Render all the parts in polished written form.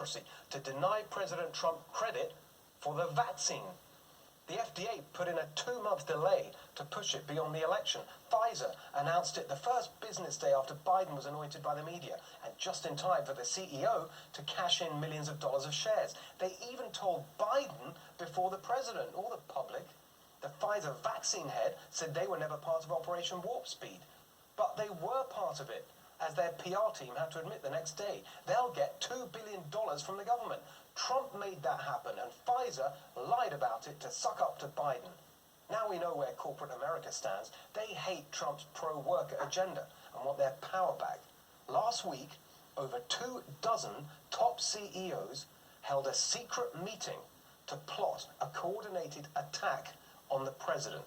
bureaucracy to deny President Trump credit for the vaccine. The FDA put in a 2-month delay to push it beyond the election. Pfizer announced it the first business day after Biden was anointed by the media, and just in time for the CEO to cash in millions of dollars of shares. They even told Biden before the president or the public. The Pfizer vaccine head said they were never part of Operation Warp Speed. But they were part of it, as their PR team had to admit the next day. They'll get $2 billion from the government. Trump made that happen, and Pfizer lied about it to suck up to Biden. Now we know where corporate America stands. They hate Trump's pro-worker agenda and want their power back. Last week, over 24 top CEOs held a secret meeting to plot a coordinated attack on the president.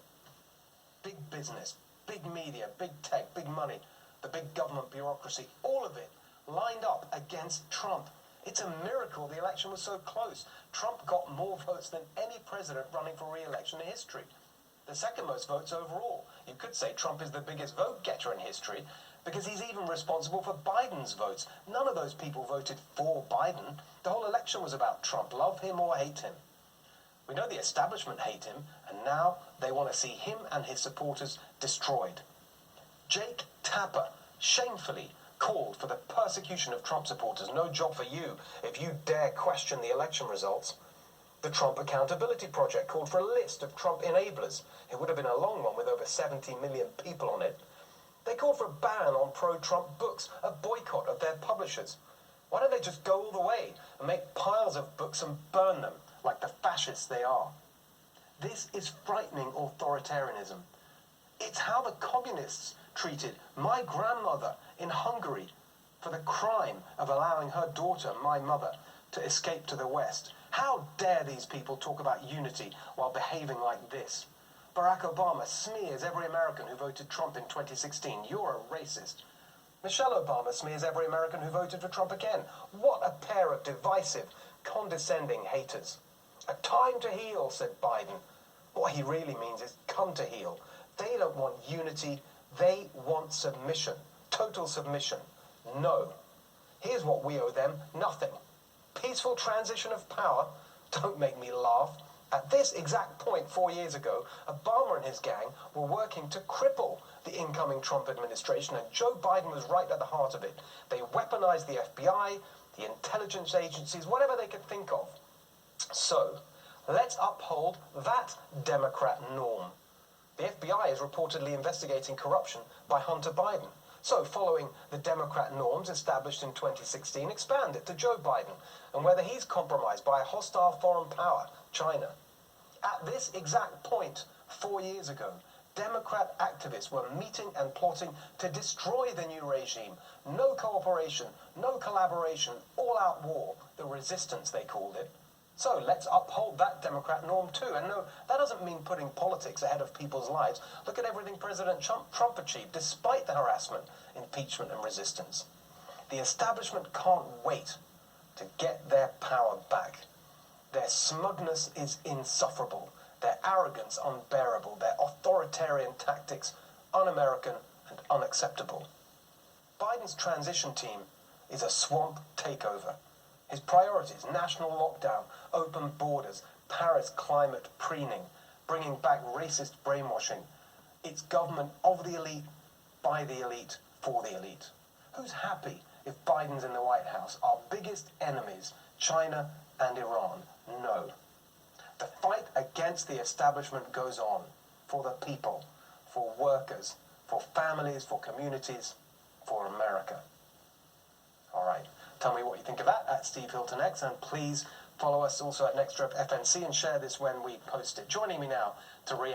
Big business, big media, big tech, big money, the big government bureaucracy, all of it lined up against Trump. It's a miracle the election was so close. Trump got more votes than any president running for re-election in history. The second most votes overall. You could say Trump is the biggest vote getter in history because he's even responsible for Biden's votes. None of those people voted for Biden. The whole election was about Trump. Love him or hate him. We know the establishment hate him, and now they want to see him and his supporters destroyed. Jake Tapper shamefully called for the persecution of Trump supporters. No job for you if you dare question the election results. The Trump Accountability Project called for a list of Trump enablers. It would have been a long one with over 70 million people on it. They called for a ban on pro-Trump books, a boycott of their publishers. Why don't they just go all the way and make piles of books and burn them like the fascists they are? This is frightening authoritarianism. It's how the communists treated my grandmother in Hungary for the crime of allowing her daughter, my mother, to escape to the West. How dare these people talk about unity while behaving like this? Barack Obama smears every American who voted Trump in 2016. You're a racist. Michelle Obama smears every American who voted for Trump again. What a pair of divisive, condescending haters. A time to heal, said Biden. What he really means is come to heal. They don't want unity. They want submission. Total submission. No. Here's what we owe them. Nothing. Peaceful transition of power. Don't make me laugh. At this exact point 4 years ago, Obama and his gang were working to cripple the incoming Trump administration, and Joe Biden was right at the heart of it. They weaponized the FBI, the intelligence agencies, whatever they could think of. So, let's uphold that Democrat norm. The FBI is reportedly investigating corruption by Hunter Biden. So, following the Democrat norms established in 2016, expand it to Joe Biden and whether he's compromised by a hostile foreign power, China. At this exact point, 4 years ago, Democrat activists were meeting and plotting to destroy the new regime. No cooperation, no collaboration, all-out war, the resistance they called it. So let's uphold that Democrat norm too. And no, that doesn't mean putting politics ahead of people's lives. Look at everything President Trump achieved, despite the harassment, impeachment, and resistance. The establishment can't wait to get their power back. Their smugness is insufferable. Their arrogance unbearable. Their authoritarian tactics un-American and unacceptable. Biden's transition team is a swamp takeover. His priorities: national lockdown, open borders, Paris climate preening, bringing back racist brainwashing. It's government of the elite, by the elite, for the elite. Who's happy if Biden's in the White House? Our biggest enemies, China and Iran. No. The fight against the establishment goes on for the people, for workers, for families, for communities, for America. All right. Tell me what you think of that at Steve Hilton X, and please follow us also at Next Rep FNC and share this when we post it. Joining me now to react